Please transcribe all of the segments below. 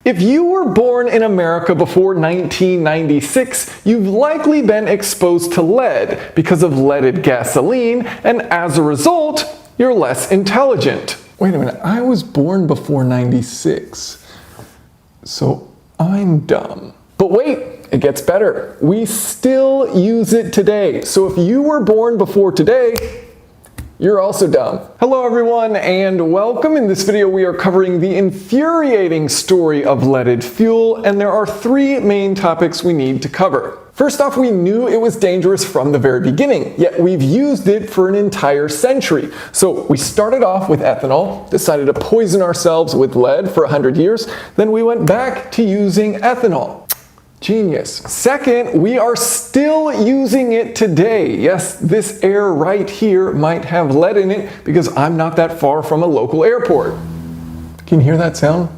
If you were born in America before 1996, you've likely been exposed to lead because of leaded gasoline, and as a result, you're less intelligent. Wait a minute, I was born before 96, so I'm dumb. But wait, it gets better. We still use it today. So if you were born before today, you're also dumb. Hello everyone and welcome. In this video we are covering the infuriating story of leaded fuel, and there are three main topics we need to cover. First off, we knew it was dangerous from the very beginning, yet we've used it for an entire century. So we started off with ethanol, decided to poison ourselves with lead for 100 years, then we went back to using ethanol. Genius. Second, we are still using it today. Yes, this air right here might have lead in it because I'm not that far from a local airport. Can you hear that sound?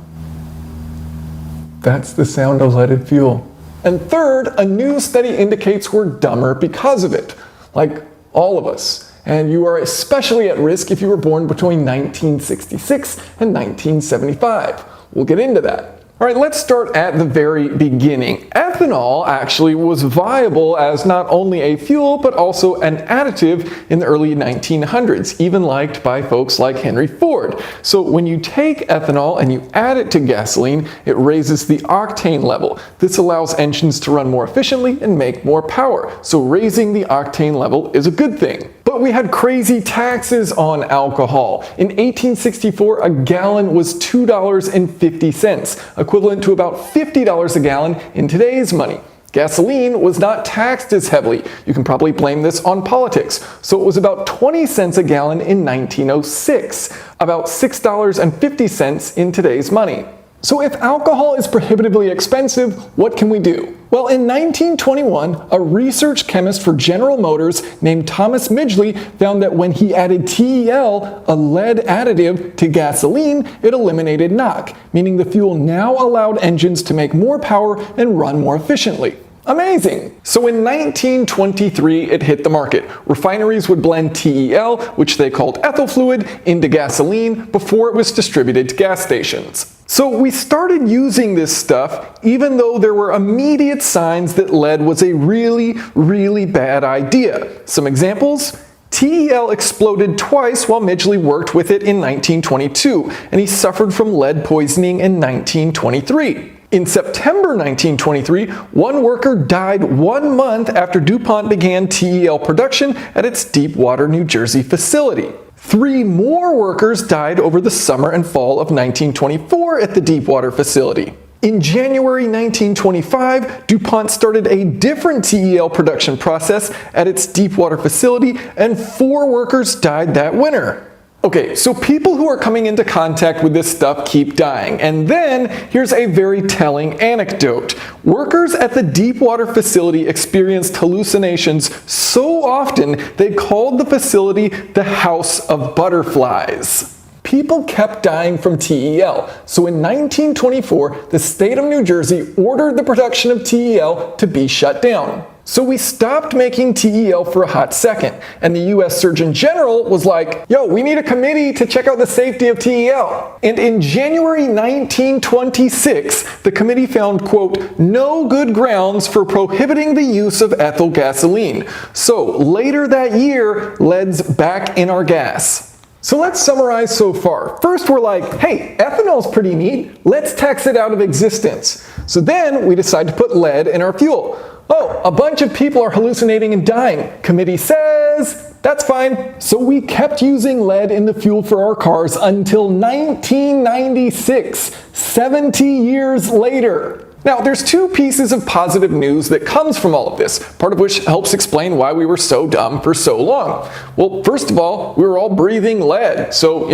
That's the sound of leaded fuel. And third, a new study indicates we're dumber because of it, like all of us. And you are especially at risk if you were born between 1966 and 1975. We'll get into that. All right, let's start at the very beginning. Ethanol actually was viable as not only a fuel, but also an additive in the early 1900s, even liked by folks like Henry Ford. So when you take ethanol and you add it to gasoline, it raises the octane level. This allows engines to run more efficiently and make more power. So raising the octane level is a good thing. But we had crazy taxes on alcohol. In 1864, a gallon was $2.50, equivalent to about $50 a gallon in today's money. Gasoline was not taxed as heavily. You can probably blame this on politics. So it was about 20 cents a gallon in 1906, about $6.50 in today's money. So if alcohol is prohibitively expensive, what can we do? Well, in 1921, a research chemist for General Motors named Thomas Midgley found that when he added TEL, a lead additive, to gasoline, it eliminated knock, meaning the fuel now allowed engines to make more power and run more efficiently. Amazing! So in 1923, it hit the market. Refineries would blend TEL, which they called ethyl fluid, into gasoline before it was distributed to gas stations. So we started using this stuff even though there were immediate signs that lead was a really bad idea. Some examples? TEL exploded twice while Midgley worked with it in 1922, and he suffered from lead poisoning in 1923. In September 1923, one worker died 1 month after DuPont began TEL production at its Deepwater, New Jersey facility. 3 more workers died over the summer and fall of 1924 at the Deepwater facility. In January 1925, DuPont started a different TEL production process at its Deepwater facility, and 4 workers died that winter. Okay, so people who are coming into contact with this stuff keep dying. And then here's a very telling anecdote. Workers at the Deepwater facility experienced hallucinations so often they called the facility the House of Butterflies. People kept dying from TEL, so in 1924, the state of New Jersey ordered the production of TEL to be shut down. So we stopped making TEL for a hot second, and the US Surgeon General was like, yo, we need a committee to check out the safety of TEL. And in January 1926, the committee found, quote, no good grounds for prohibiting the use of ethyl gasoline. So later that year, lead's back in our gas. So let's summarize so far. First, we're like, hey, ethanol's pretty neat. Let's tax it out of existence. So then we decide to put lead in our fuel. Oh, a bunch of people are hallucinating and dying. Committee says, that's fine. So we kept using lead in the fuel for our cars until 1996, 70 years later. Now, there's 2 pieces of positive news that comes from all of this, part of which helps explain why we were so dumb for so long. Well, first of all, we were all breathing lead, so,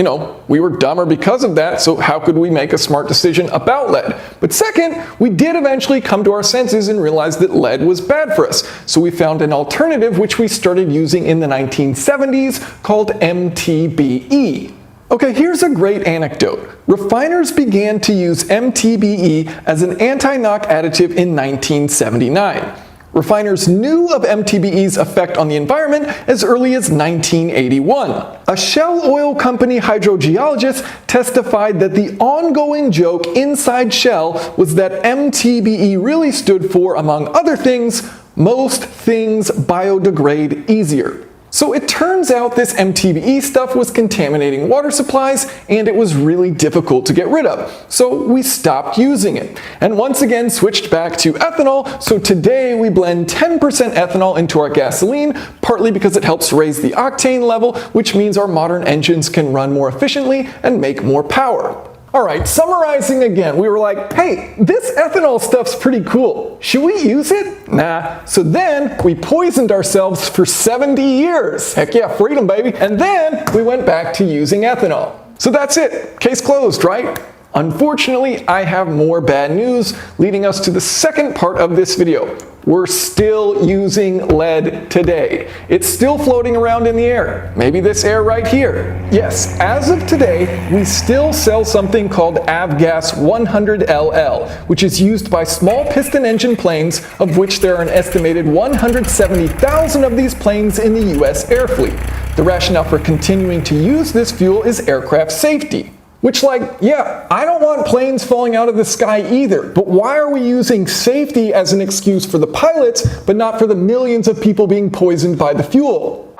we were dumber because of that, so how could we make a smart decision about lead? But second, we did eventually come to our senses and realize that lead was bad for us, so we found an alternative which we started using in the 1970s called MTBE. Okay, here's a great anecdote. Refiners began to use MTBE as an anti-knock additive in 1979. Refiners knew of MTBE's effect on the environment as early as 1981. A Shell Oil Company hydrogeologist testified that the ongoing joke inside Shell was that MTBE really stood for, among other things, most things biodegrade easier. So it turns out this MTBE stuff was contaminating water supplies, and it was really difficult to get rid of. So we stopped using it, and once again switched back to ethanol. So today we blend 10% ethanol into our gasoline, partly because it helps raise the octane level, which means our modern engines can run more efficiently and make more power. Alright, summarizing again, we were like, hey, this ethanol stuff's pretty cool. Should we use it? Nah. So then we poisoned ourselves for 70 years. Heck yeah, freedom, baby. And then we went back to using ethanol. So that's it. Case closed, right? Unfortunately, I have more bad news, leading us to the second part of this video. We're still using lead today. It's still floating around in the air. Maybe this air right here. Yes, as of today, we still sell something called avgas 100LL, which is used by small piston engine planes, of which there are an estimated 170,000 of these planes in the US air fleet. The rationale for continuing to use this fuel is aircraft safety. Which, yeah, I don't want planes falling out of the sky either, but why are we using safety as an excuse for the pilots, but not for the millions of people being poisoned by the fuel?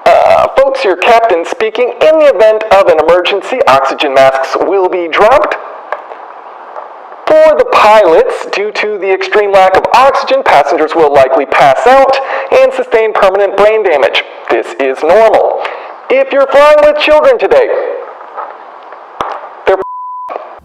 Folks, your captain speaking. In the event of an emergency, oxygen masks will be dropped. For the pilots, due to the extreme lack of oxygen, passengers will likely pass out and sustain permanent brain damage. This is normal. If you're flying with children today,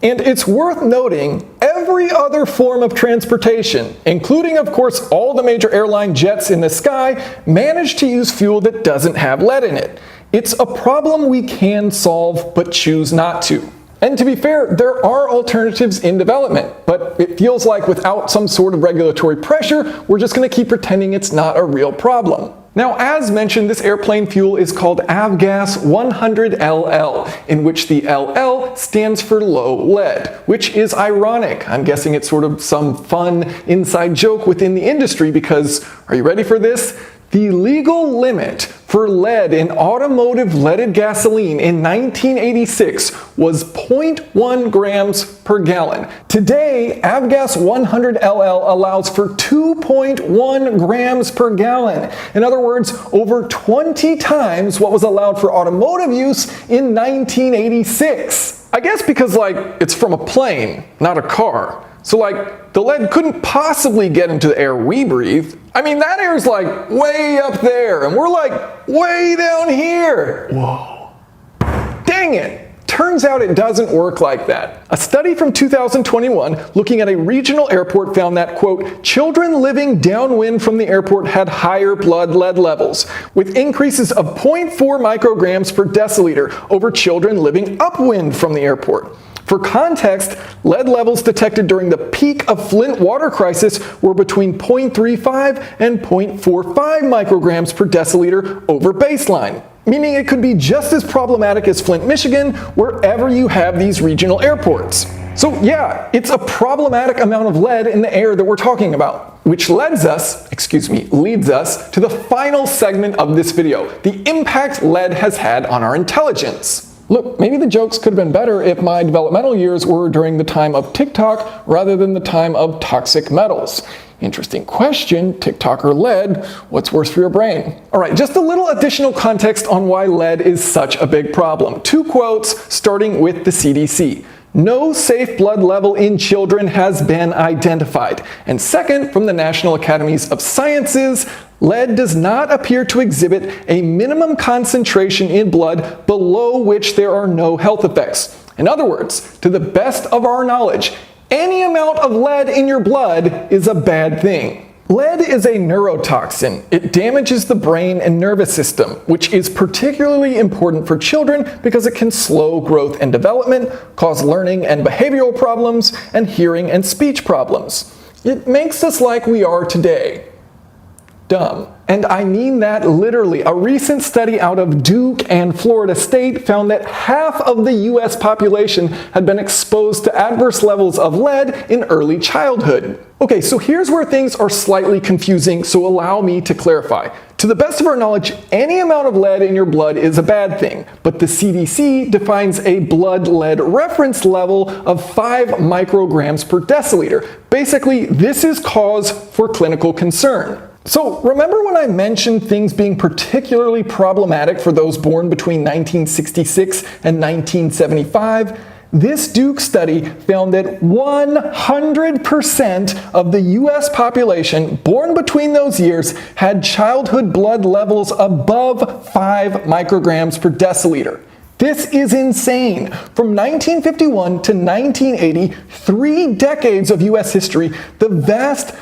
and it's worth noting, every other form of transportation, including of course all the major airline jets in the sky, manage to use fuel that doesn't have lead in it. It's a problem we can solve, but choose not to. And to be fair, there are alternatives in development, but it feels like without some sort of regulatory pressure, we're just going to keep pretending it's not a real problem. Now, as mentioned, this airplane fuel is called avgas 100LL, in which the LL stands for low lead, which is ironic. I'm guessing it's sort of some fun inside joke within the industry because, are you ready for this? The legal limit for lead in automotive leaded gasoline in 1986 was 0.1 grams per gallon. Today, avgas 100LL allows for 2.1 grams per gallon. In other words, over 20 times what was allowed for automotive use in 1986. I guess because, it's from a plane, not a car. So, the lead couldn't possibly get into the air we breathe. I mean, that air's, way up there, and we're, way down here. Whoa. Dang it. Turns out it doesn't work like that. A study from 2021 looking at a regional airport found that, quote, children living downwind from the airport had higher blood lead levels, with increases of 0.4 micrograms per deciliter over children living upwind from the airport. For context, lead levels detected during the peak of Flint water crisis were between 0.35 and 0.45 micrograms per deciliter over baseline, meaning it could be just as problematic as Flint, Michigan, wherever you have these regional airports. So yeah, it's a problematic amount of lead in the air that we're talking about, which leads us to the final segment of this video, the impact lead has had on our intelligence. Look, maybe the jokes could have been better if my developmental years were during the time of TikTok rather than the time of toxic metals. Interesting question, TikTok or lead, what's worse for your brain? Alright, just a little additional context on why lead is such a big problem. 2 quotes starting with the CDC. No safe blood level in children has been identified. And second, from the National Academies of Sciences, lead does not appear to exhibit a minimum concentration in blood below which there are no health effects. In other words, to the best of our knowledge, any amount of lead in your blood is a bad thing. Lead is a neurotoxin. It damages the brain and nervous system, which is particularly important for children because it can slow growth and development, cause learning and behavioral problems, and hearing and speech problems. It makes us like we are today. Dumb. And I mean that literally. A recent study out of Duke and Florida State found that half of the US population had been exposed to adverse levels of lead in early childhood. Okay, so here's where things are slightly confusing, so allow me to clarify. To the best of our knowledge, any amount of lead in your blood is a bad thing, but the CDC defines a blood lead reference level of 5 micrograms per deciliter. Basically, this is cause for clinical concern. So remember when I mentioned things being particularly problematic for those born between 1966 and 1975? This Duke study found that 100% of the US population born between those years had childhood blood levels above 5 micrograms per deciliter. This is insane. From 1951 to 1980, 3 decades of US history, the vast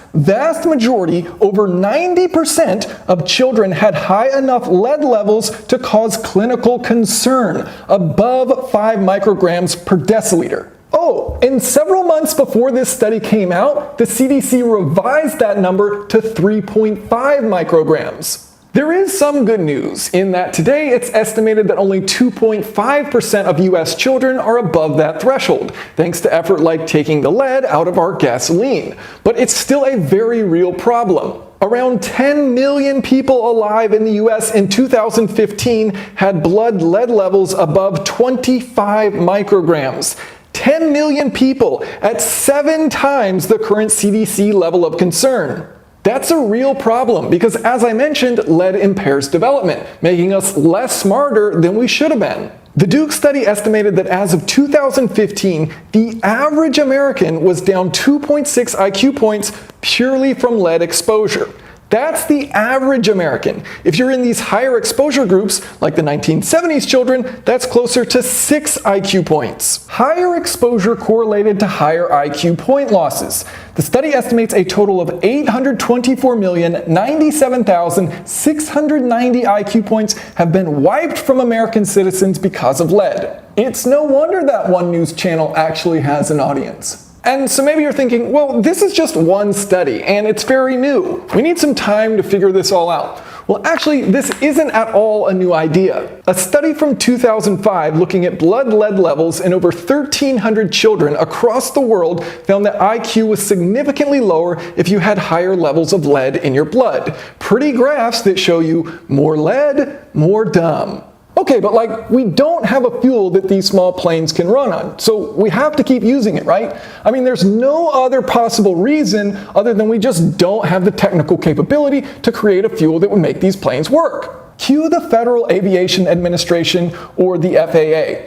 majority, over 90% of children had high enough lead levels to cause clinical concern, above 5 micrograms per deciliter. Oh, and several months before this study came out, the CDC revised that number to 3.5 micrograms. There is some good news in that today it's estimated that only 2.5% of US children are above that threshold, thanks to effort like taking the lead out of our gasoline. But it's still a very real problem. Around 10 million people alive in the US in 2015 had blood lead levels above 25 micrograms. 10 million people at 7 times the current CDC level of concern. That's a real problem because, as I mentioned, lead impairs development, making us less smarter than we should have been. The Duke study estimated that as of 2015, the average American was down 2.6 IQ points purely from lead exposure. That's the average American. If you're in these higher exposure groups, like the 1970s children, that's closer to 6 IQ points. Higher exposure correlated to higher IQ point losses. The study estimates a total of 824,097,690 IQ points have been wiped from American citizens because of lead. It's no wonder that one news channel actually has an audience. And so maybe you're thinking, well, this is just one study, and it's very new. We need some time to figure this all out. Well, actually, this isn't at all a new idea. A study from 2005 looking at blood lead levels in over 1,300 children across the world found that IQ was significantly lower if you had higher levels of lead in your blood. Pretty graphs that show you more lead, more dumb. Okay, but we don't have a fuel that these small planes can run on, so we have to keep using it, right? I mean, there's no other possible reason other than we just don't have the technical capability to create a fuel that would make these planes work. Cue the Federal Aviation Administration, or the FAA.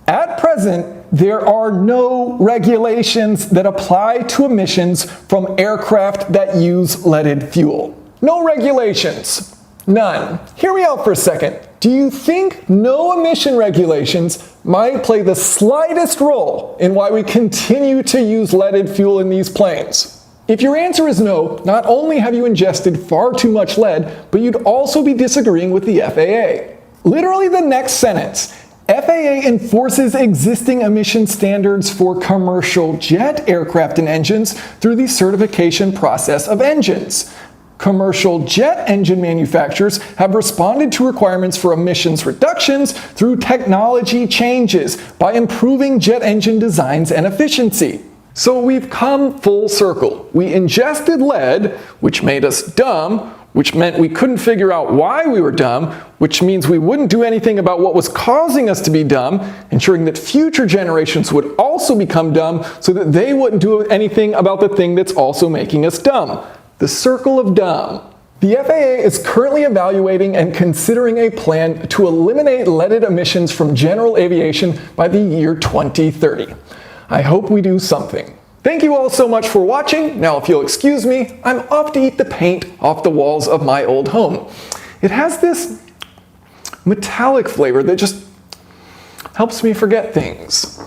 At present, there are no regulations that apply to emissions from aircraft that use leaded fuel. No regulations. None. Hear me out for a second. Do you think no emission regulations might play the slightest role in why we continue to use leaded fuel in these planes? If your answer is no, not only have you ingested far too much lead, but you'd also be disagreeing with the FAA. Literally the next sentence. FAA enforces existing emission standards for commercial jet aircraft and engines through the certification process of engines. Commercial jet engine manufacturers have responded to requirements for emissions reductions through technology changes by improving jet engine designs and efficiency. So we've come full circle. We ingested lead, which made us dumb, which meant we couldn't figure out why we were dumb, which means we wouldn't do anything about what was causing us to be dumb, ensuring that future generations would also become dumb so that they wouldn't do anything about the thing that's also making us dumb. The circle of dumb. The FAA is currently evaluating and considering a plan to eliminate leaded emissions from general aviation by the year 2030. I hope we do something. Thank you all so much for watching. Now, if you'll excuse me, I'm off to eat the paint off the walls of my old home. It has this metallic flavor that just helps me forget things.